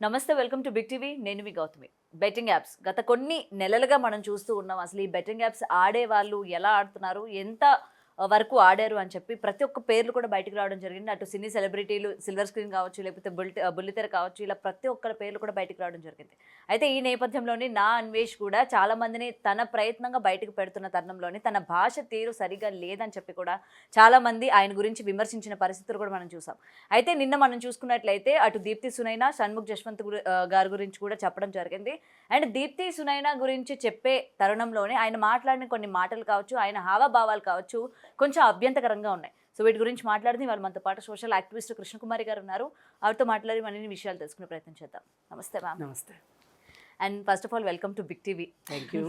నమస్తే, welcome to big TV. నేను మీ Gautami. Betting apps గత కొన్ని నెలలుగా మనం చూస్తూ ఉన్నాం. అసలు ఈ బెట్టింగ్ యాప్స్ ఆడే వాళ్ళు ఎలా ఆడుతున్నారు, ఎంత వరకు ఆడారు అని చెప్పి ప్రతి ఒక్క పేర్లు కూడా బయటకు రావడం జరిగింది. అటు సినీ సెలబ్రిటీలు, సిల్వర్ స్క్రీన్ కావచ్చు, లేకపోతే బుల్లితెర కావచ్చు, ఇలా ప్రతి ఒక్కరి పేర్లు కూడా బయటకు రావడం జరిగింది. అయితే ఈ నేపథ్యంలోని నా అన్వేష్ కూడా చాలా మందిని తన ప్రయత్నంగా బయటకు పెడుతున్న తరుణంలోని తన భాష తీరు సరిగా లేదని చెప్పి కూడా చాలా మంది ఆయన గురించి విమర్శించిన పరిస్థితులు కూడా మనం చూసాం. అయితే నిన్న మనం చూసుకున్నట్లయితే అటు దీప్తి సునైనా, షణ్ముఖ్ జశ్వంత్ గారి గురించి కూడా చెప్పడం జరిగింది. అండ్ దీప్తి సునైనా గురించి చెప్పే తరుణంలోనే ఆయన మాట్లాడిన కొన్ని మాటలు కావచ్చు, ఆయన హావభావాలు కావచ్చు, కొంచెం అభ్యంతకరంగా ఉన్నాయి. సో వీటి గురించి మాట్లాడింది వాళ్ళు మనతో పాటు సోషల్ యాక్టివిస్ట్ కృష్ణకుమారి గారు ఉన్నారు. ఆవిడతో మాట్లాడి మరిన్ని విషయాలు తెలుసుకునే ప్రయత్నం చేద్దాం. నమస్తే మ్యామ్. నమస్తే. And first of all welcome to big TV. Thank you.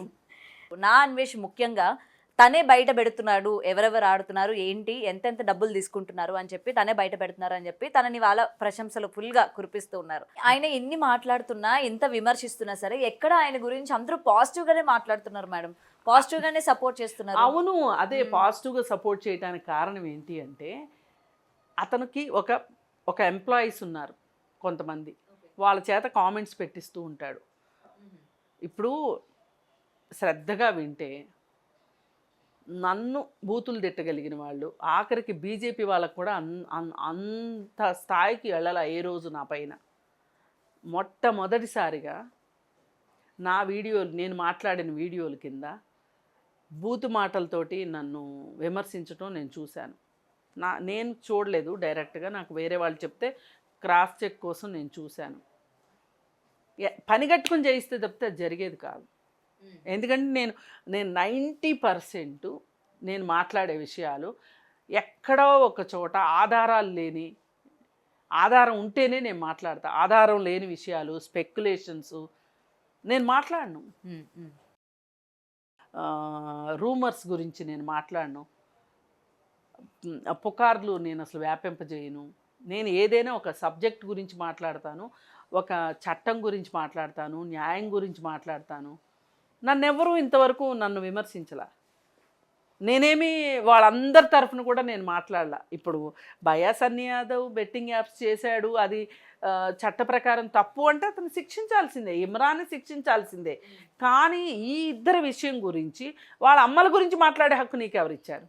నా అన్వేష్ ముఖ్యంగా తనే బయట పెడుతున్నాడు, ఎవరెవరు ఆడుతున్నారు, ఏంటి, ఎంతెంత డబ్బులు తీసుకుంటున్నారు అని చెప్పి తనే బయట పెడుతున్నారు అని చెప్పి తనని వాళ్ళ ప్రశంసలు ఫుల్గా కురిపిస్తూ ఉన్నారు. ఆయన ఎన్ని మాట్లాడుతున్నా, ఎంత విమర్శిస్తున్నా సరే ఎక్కడ ఆయన గురించి అందరూ పాజిటివ్గానే మాట్లాడుతున్నారు మేడం, పాజిటివ్గానే సపోర్ట్ చేస్తున్నారు. అవును, అదే పాజిటివ్గా సపోర్ట్ చేయడానికి కారణం ఏంటి అంటే అతనికి ఒక ఎంప్లాయీస్ ఉన్నారు కొంతమంది, వాళ్ళ చేత కామెంట్స్ పెట్టిస్తూ ఉంటాడు. ఇప్పుడు శ్రద్ధగా వింటే నన్ను బూతులు తిట్టగలిగిన వాళ్ళు ఆఖరికి బీజేపీ వాళ్ళకు కూడా అంత స్థాయికి వెళ్ళాల ఏ రోజు నా పైన. మొట్టమొదటిసారిగా నా వీడియోలు, నేను మాట్లాడిన వీడియోల కింద బూతు మాటలతోటి నన్ను విమర్శించడం నేను చూశాను. నేను చూడలేదు డైరెక్ట్గా, నాకు వేరే వాళ్ళు చెప్తే క్రాస్ చెక్ కోసం నేను చూశాను. పని కట్టుకుని చేయిస్తే తప్పితే అది జరిగేది కాదు. ఎందుకంటే నేను 90% నేను మాట్లాడే విషయాలు ఎక్కడో ఒక చోట ఆధారాలు లేని, ఆధారం ఉంటేనే నేను మాట్లాడతా. ఆధారం లేని విషయాలు, స్పెక్యులేషన్స్ నేను మాట్లాడను. రూమర్స్ గురించి నేను మాట్లాడను. పుకార్లు నేను అసలు వ్యాపింపజేయను. నేను ఏదైనా ఒక సబ్జెక్ట్ గురించి మాట్లాడతాను, ఒక చట్టం గురించి మాట్లాడతాను, న్యాయం గురించి మాట్లాడతాను. నన్నెవరూ ఇంతవరకు నన్ను విమర్శించలా. నేనేమి వాళ్ళందరి తరఫున కూడా నేను మాట్లాడలా. ఇప్పుడు భయా సన్నీ యాదవ్ బెట్టింగ్ యాప్స్ చేశాడు, అది చట్ట ప్రకారం తప్పు అంటే అతను శిక్షించాల్సిందే, ఇమ్రాన్ని శిక్షించాల్సిందే. కానీ ఈ ఇద్దరి విషయం గురించి వాళ్ళ అమ్మల గురించి మాట్లాడే హక్కు నీకు ఎవరిచ్చారు?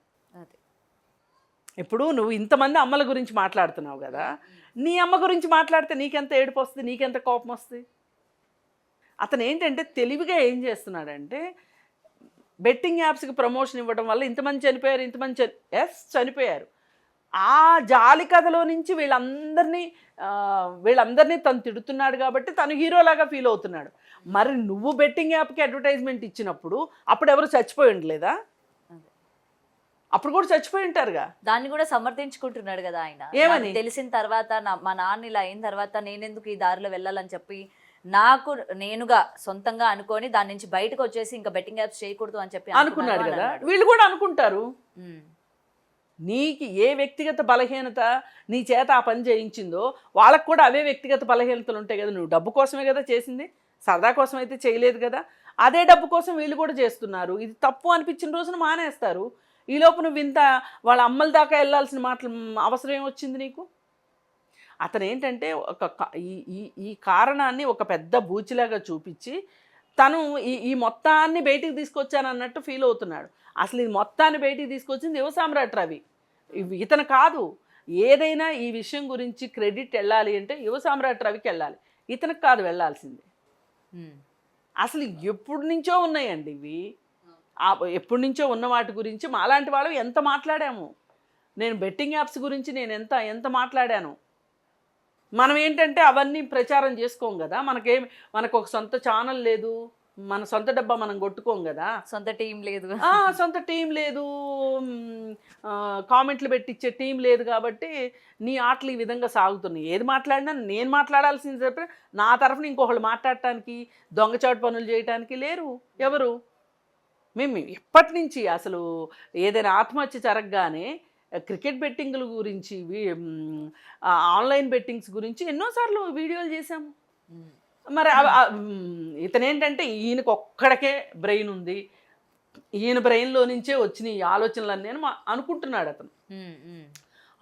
ఇప్పుడు నువ్వు ఇంతమంది అమ్మల గురించి మాట్లాడుతున్నావు కదా, నీ అమ్మ గురించి మాట్లాడితే నీకెంత ఏడుపు వస్తుంది, నీకెంత కోపం వస్తుంది? అతను ఏంటంటే తెలివిగా ఏం చేస్తున్నాడంటే బెట్టింగ్ యాప్స్కి ప్రమోషన్ ఇవ్వడం వల్ల ఇంతమంది చనిపోయారు, ఇంతమంది చనిపోయారు. ఆ జాలి కథలో నుంచి వీళ్ళందరినీ తను తిడుతున్నాడు కాబట్టి తను హీరోలాగా ఫీల్ అవుతున్నాడు. మరి నువ్వు బెట్టింగ్ యాప్కి అడ్వర్టైజ్మెంట్ ఇచ్చినప్పుడు అప్పుడు ఎవరు చచ్చిపోయి ఉండలేదా? అప్పుడు కూడా చచ్చిపోయి ఉంటారుగా. దాన్ని కూడా సమర్థించుకుంటున్నాడు కదా ఆయన. ఏమని తెలిసిన తర్వాత, మా నాన్న ఇలా అయిన తర్వాత నేనెందుకు ఈ దారిలో వెళ్ళాలని చెప్పి నాకు నేనుగా సొంతంగా అనుకొని దాని నుంచి బయటకు వచ్చేసి ఇంకా బెట్టింగ్ యాప్స్ చేయకూడదు అని చెప్పి అనుకున్నాడు కదా. వీళ్ళు కూడా అనుకుంటారు. నీకు ఏ వ్యక్తిగత బలహీనత నీ చేత ఆ పని చేయించిందో వాళ్ళకు కూడా అవే వ్యక్తిగత బలహీనతలు ఉంటాయి కదా. నువ్వు డబ్బు కోసమే కదా చేసింది, సరదా కోసం అయితే చేయలేదు కదా. అదే డబ్బు కోసం వీళ్ళు కూడా చేస్తున్నారు. ఇది తప్పు అనిపించిన రోజున మానేస్తారు. ఈలోపు నువ్వు ఇంత వాళ్ళ అమ్మల దాకా వెళ్ళాల్సిన మాటలు అవసరం ఏమొచ్చింది నీకు? అతను ఏంటంటే ఈ కారణాన్ని ఒక పెద్ద బూచిలాగా చూపించి తను ఈ మొత్తాన్ని బయటికి తీసుకొచ్చాను అన్నట్టు ఫీల్ అవుతున్నాడు. అసలు ఈ మొత్తాన్ని బయటికి తీసుకొచ్చింది యువ సామ్రాట్ రవి, ఇతను కాదు. ఏదైనా ఈ విషయం గురించి క్రెడిట్ వెళ్ళాలి అంటే యువ సామ్రాట్ రవికి వెళ్ళాలి, ఇతనికి కాదు వెళ్ళాల్సింది. అసలు ఎప్పటి నుంచో ఉన్నాయండి ఇవి. ఎప్పటి నుంచో ఉన్న వాటి గురించి మాలాంటి వాళ్ళు ఎంత మాట్లాడాము. నేను బెట్టింగ్ యాప్స్ గురించి నేను ఎంత మాట్లాడాను. మనం ఏంటంటే అవన్నీ ప్రచారం చేసుకోం కదా. మనకు ఒక సొంత ఛానల్ లేదు, మన సొంత డబ్బా మనం కొట్టుకోం కదా, సొంత టీం లేదు, కామెంట్లు పెట్టించే టీం లేదు. కాబట్టి నీ ఆటలు ఈ విధంగా సాగుతున్నాయి. ఏది మాట్లాడినా నేను మాట్లాడాల్సింది చెప్పి నా తరఫున ఇంకొకళ్ళు మాట్లాడటానికి, దొంగచాటు పనులు చేయటానికి లేరు ఎవరు. మేము ఎప్పటి నుంచి అసలు ఏదైనా ఆత్మహత్య జరగగానే క్రికెట్ బెట్టింగ్ల గురించి, ఆన్లైన్ బెట్టింగ్స్ గురించి ఎన్నోసార్లు వీడియోలు చేశాము. మరి ఇతనేంటంటే ఈయనకు ఒక్కడికే బ్రెయిన్ ఉంది, ఈయన బ్రెయిన్లో నుంచే వచ్చిన ఈ ఆలోచనలన్నీ అనుకుంటున్నాడు అతను.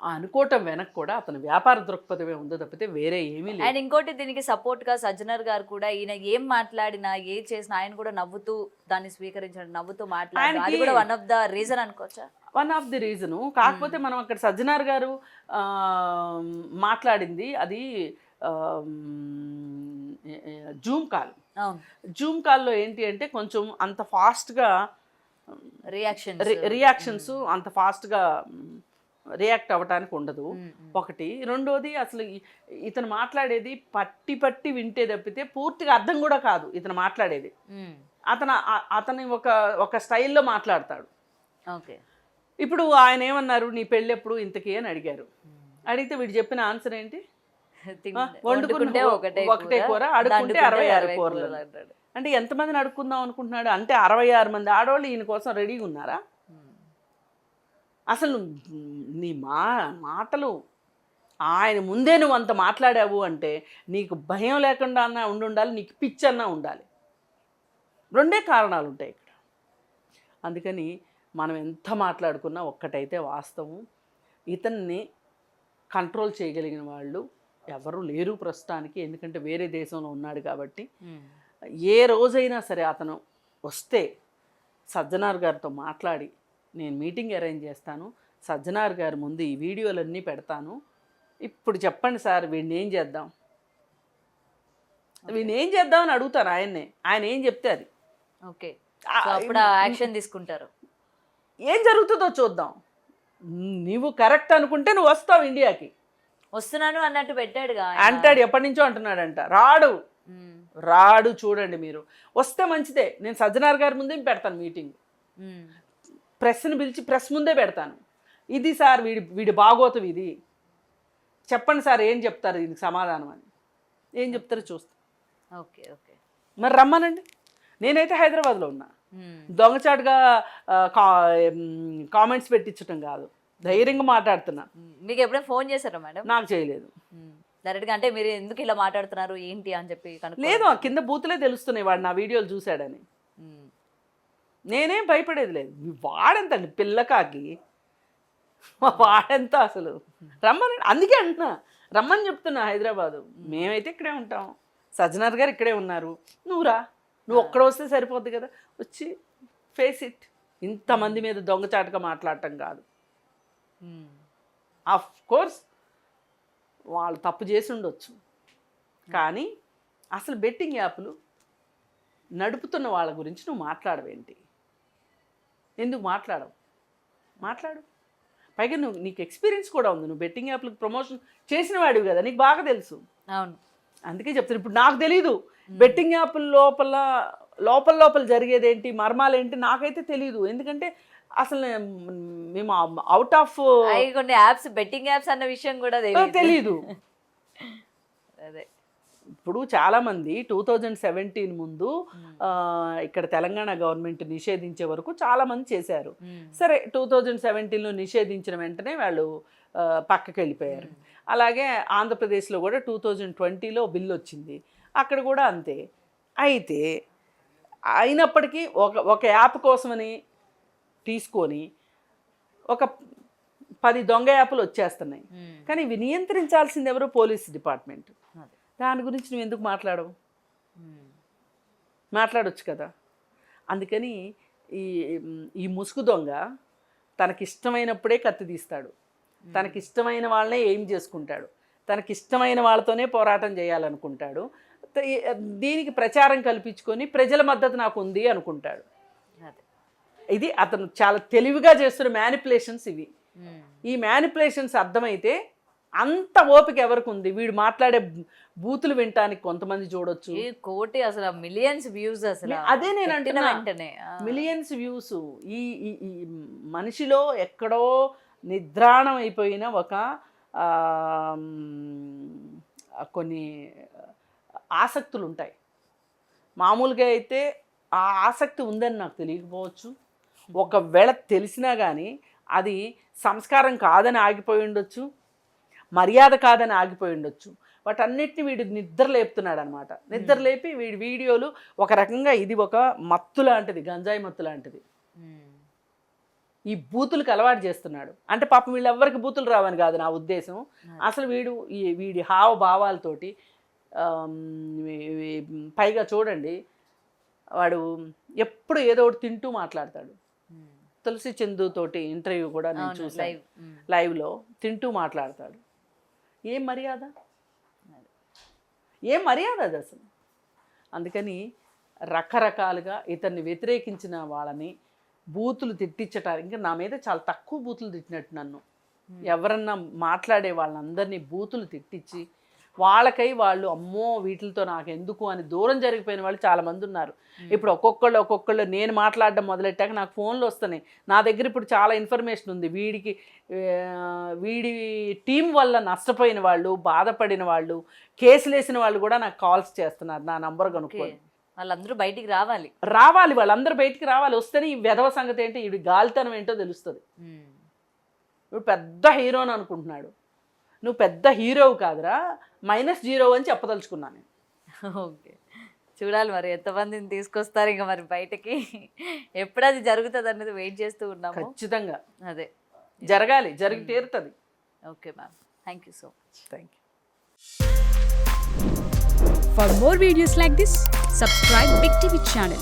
అనుకోవటం వెనక్కి కూడా అతని వ్యాపార దృక్పథమే ఉందో తప్పితే వేరే ఏమీ లేదు. అండ్ ఇంకోటి దీనికి సపోర్ట్ గా సజ్జనర్ గారు కూడా ఈయన ఏం మాట్లాడినా ఏం చేసినా ఆయన కూడా నవ్వుతూ దాన్ని స్వీకరించడం, నవ్వుతూ మాట్లాడడం, అది కూడా వన్ ఆఫ్ ద రీజన్ అనుకోవచ్చా? One of the reason. కాకపోతే మనం అక్కడ సజ్జనార్ గారు మాట్లాడింది అది జూమ్ కాల్. జూమ్ కాల్లో ఏంటి అంటే కొంచెం అంత ఫాస్ట్గా రియాక్షన్స్ అంత ఫాస్ట్గా రియాక్ట్ అవ్వటానికి ఉండదు ఒకటి. రెండోది అసలు ఇతను మాట్లాడేది పట్టి పట్టి వింటే తప్పితే పూర్తిగా అర్థం కూడా కాదు ఇతను మాట్లాడేది. అతని ఒక స్టైల్లో మాట్లాడతాడు. ఓకే. ఇప్పుడు ఆయన ఏమన్నారు, నీ పెళ్ళి ఎప్పుడు ఇంతకీ అని అడిగారు. అడిగితే వీడు చెప్పిన ఆన్సర్ ఏంటి, వండుకుంటే ఒకటే కూర, అడుక్కుంటే 66 కూరలు. అంటే ఎంతమందిని అడుక్కుందాం అనుకుంటున్నాడు? అంటే 66 మంది ఆడవాళ్ళు ఈయన కోసం రెడీగా ఉన్నారా? అసలు నీ మాటలు ఆయన ముందే నువ్వు అంత మాట్లాడావు అంటే నీకు భయం లేకుండా అన్నా ఉండాలి, నీకు పిచ్చి అన్నా ఉండాలి. రెండే కారణాలు ఉంటాయి ఇక్కడ. అందుకని మనం ఎంత మాట్లాడుకున్నా ఒక్కటైతే వాస్తవం, ఇతన్ని కంట్రోల్ చేయగలిగిన వాళ్ళు ఎవరు లేరు ప్రస్తుతానికి. ఎందుకంటే వేరే దేశంలో ఉన్నాడు కాబట్టి. ఏ రోజైనా సరే అతను వస్తే సజ్జనార్ గారితో మాట్లాడి నేను మీటింగ్ అరేంజ్ చేస్తాను, సజ్జనార్ గారి ముందు ఈ వీడియోలన్నీ పెడతాను, ఇప్పుడు చెప్పండి సార్ వీడిని ఏం చేద్దాం, వీడిని ఏం చేద్దాం అని అడుగుతాను ఆయన్నే. ఆయన ఏం చెప్తే అది. ఓకే. అప్పుడు యాక్షన్ తీసుకుంటారు. ఏం జరుగుతుందో చూద్దాం. నువ్వు కరెక్ట్ అనుకుంటే నువ్వు వస్తావు ఇండియాకి. వస్తున్నాను అన్నట్టు పెట్టాడుగా అంటాడు, ఎప్పటి నుంచో అంటున్నాడంట. రాడు చూడండి మీరు. వస్తే మంచిదే, నేను సజ్జనార్ గారి ముందే పెడతాను మీటింగ్, ప్రెస్ని పిలిచి ప్రెస్ ముందే పెడతాను. ఇది సార్ వీడి బాగోతం ఇది, చెప్పండి సార్ ఏం చెప్తారు దీనికి సమాధానం అని. ఏం చెప్తారో చూస్తాం. Okay okay. మరి రమ్మనండి. నేనైతే హైదరాబాద్లో ఉన్నా. దొంగచాటుగా కామెంట్స్ పెట్టించటం కాదు, ధైర్యంగా మాట్లాడుతున్నా. మీకు ఎప్పుడైనా ఫోన్ చేశారా మేడం? నాకు చేయలేదు డైరెక్ట్గా. అంటే మీరు ఎందుకు ఇలా మాట్లాడుతున్నారు ఏంటి అని చెప్పి లేదు, కింద బూతులే తెలుస్తున్నాయి వాడు నా వీడియోలు చూశాడని. నేనేం భయపడేది లేదు. వాడెంతండి పిల్లకాకి, వాడెంత అసలు. రమ్మని అందుకే అంటున్నా, రమ్మని చెప్తున్నా హైదరాబాదు. మేమైతే ఇక్కడే ఉంటాం, సజ్జనార్ గారు ఇక్కడే ఉన్నారు, నువ్వు ఒక్కడ వస్తే సరిపోద్ది కదా, వచ్చి ఫేస్ ఇట్. ఇంతమంది మీద దొంగచాటుగా మాట్లాడటం కాదు. ఆఫ్ కోర్స్ వాళ్ళు తప్పు చేసి ఉండొచ్చు, కానీ అసలు బెట్టింగ్ యాప్లు నడుపుతున్న వాళ్ళ గురించి నువ్వు మాట్లాడవేంటి? ఎందుకు మాట్లాడు. పైగా నీకు ఎక్స్పీరియన్స్ కూడా ఉంది, నువ్వు బెట్టింగ్ యాప్లకు ప్రమోషన్ చేసిన వాడివి కదా, నీకు బాగా తెలుసు. అవును, అందుకే చెప్తాను. ఇప్పుడు నాకు తెలీదు బెట్టింగ్ యాప్ల లోపల జరిగేదేంటి, మర్మాలేంటి నాకైతే తెలీదు. ఎందుకంటే అసలు మేము అవుట్ ఆఫ్ కొన్ని యాప్స్, బెట్టింగ్ యాప్స్ అన్న విషయం కూడా తెలీదు. అదే ఇప్పుడు చాలామంది 2017 ముందు ఇక్కడ తెలంగాణ గవర్నమెంట్ నిషేధించే వరకు చాలామంది చేశారు. సరే 2017లో నిషేధించిన వెంటనే వాళ్ళు పక్కకి వెళ్ళిపోయారు. అలాగే ఆంధ్రప్రదేశ్లో కూడా 2020లో బిల్లు వచ్చింది, అక్కడ కూడా అంతే. అయితే అయినప్పటికీ ఒక యాప్ కోసమని తీసుకొని ఒక 10 దొంగ యాప్లు వచ్చేస్తున్నాయి. కానీ ఇవి నియంత్రించాల్సింది ఎవరు? Police department. దాని గురించి నువ్వు ఎందుకు మాట్లాడొచ్చు కదా. అందుకని ఈ ముసుగు దొంగ తనకిష్టమైనప్పుడే కత్తి తీస్తాడు, తనకిష్టమైన వాళ్ళనే ఏం చేసుకుంటాడు, తనకిష్టమైన వాళ్ళతోనే పోరాటం చేయాలనుకుంటాడు. దీనికి ప్రచారం కల్పించుకొని ప్రజల మద్దతు నాకు ఉంది అనుకుంటాడు. ఇది అతను చాలా తెలివిగా చేస్తున్న మ్యానిపులేషన్స్ ఇవి. ఈ మ్యానిపులేషన్స్ అర్థమైతే అంత ఓపిక ఎవరికి ఉంది? వీడు మాట్లాడే బూతులు వినటానికి కొంతమంది చూడొచ్చు, కోటి అసలు మిలియన్స్ వ్యూస్. అసలు అదే నేను అంటున్నా, మిలియన్స్ వ్యూస్. ఈ మనిషిలో ఎక్కడో నిద్రాణం అయిపోయిన ఒక కొన్ని ఆసక్తులు ఉంటాయి. మామూలుగా అయితే ఆ ఆసక్తి ఉందని నాకు తెలియకపోవచ్చు, ఒకవేళ తెలిసినా కానీ అది సంస్కారం కాదని ఆగిపోయి ఉండొచ్చు, మర్యాద కాదని ఆగిపోయి ఉండొచ్చు. వాటన్నిటిని వీడు నిద్ర లేపుతున్నాడు అనమాట. నిద్ర లేపి వీడి వీడియోలు ఒక రకంగా ఇది ఒక మత్తు లాంటిది, గంజాయి మత్తు లాంటిది. ఈ బూతులకు అలవాటు చేస్తున్నాడు. అంటే పాపం వీళ్ళెవ్వరికి బూతులు రావని కాదు నా ఉద్దేశం. అసలు వీడి హావభావాలతోటి పైగా చూడండి, వాడు ఎప్పుడు ఏదో ఒకటి తింటూ మాట్లాడతాడు. తులసి చందు తోటి ఇంటర్వ్యూ కూడా నేను చూసాను, లైవ్లో తింటూ మాట్లాడతాడు. ఏం మర్యాద అది అసలు. అందుకని రకరకాలుగా ఇతన్ని వ్యతిరేకించిన వాళ్ళని బూతులు తిట్టించటానికి, ఇంకా నా మీద చాలా తక్కువ బూతులు తిట్టినట్టు నన్ను. ఎవరన్నా మాట్లాడే వాళ్ళందరినీ బూతులు తిట్టించి వాళ్ళకై వాళ్ళు అమ్మో వీటితో నాకు ఎందుకు అని దూరం జరిగిపోయిన వాళ్ళు చాలామంది ఉన్నారు. ఇప్పుడు ఒక్కొక్కళ్ళు నేను మాట్లాడడం మొదలెట్టాక నాకు ఫోన్లు వస్తున్నాయి. నా దగ్గర ఇప్పుడు చాలా ఇన్ఫర్మేషన్ ఉంది. వీడి టీం వల్ల నష్టపోయిన వాళ్ళు, బాధపడిన వాళ్ళు, కేసులు వేసిన వాళ్ళు కూడా నాకు కాల్స్ చేస్తున్నారు నా నంబర్ కనుక్కొని. వాళ్ళందరూ బయటికి రావాలి, వాళ్ళందరూ బయటికి రావాలి. వస్తేనే ఈ వెధవ సంగతి ఏంటో, ఈ గాలితనం ఏంటో తెలుస్తుంది. ఇప్పుడు పెద్ద హీరోని అనుకుంటున్నాడు. నువ్వు పెద్ద హీరోవు కాదురా, -0 అని చెప్పదలుచుకున్నాను. ఓకే, చూడాలి మరి ఎంతమందిని తీసుకొస్తారు ఇంకా మరి బయటకి. ఎప్పుడు అది జరుగుతుంది అనేది వెయిట్ చేస్తూ ఉన్నాము. ఖచ్చితంగా అదే జరగాలి, జరిగి తీరుతుంది. Okay ma'am, thank you so much. Thank you. For more videos like this, subscribe Big TV channel.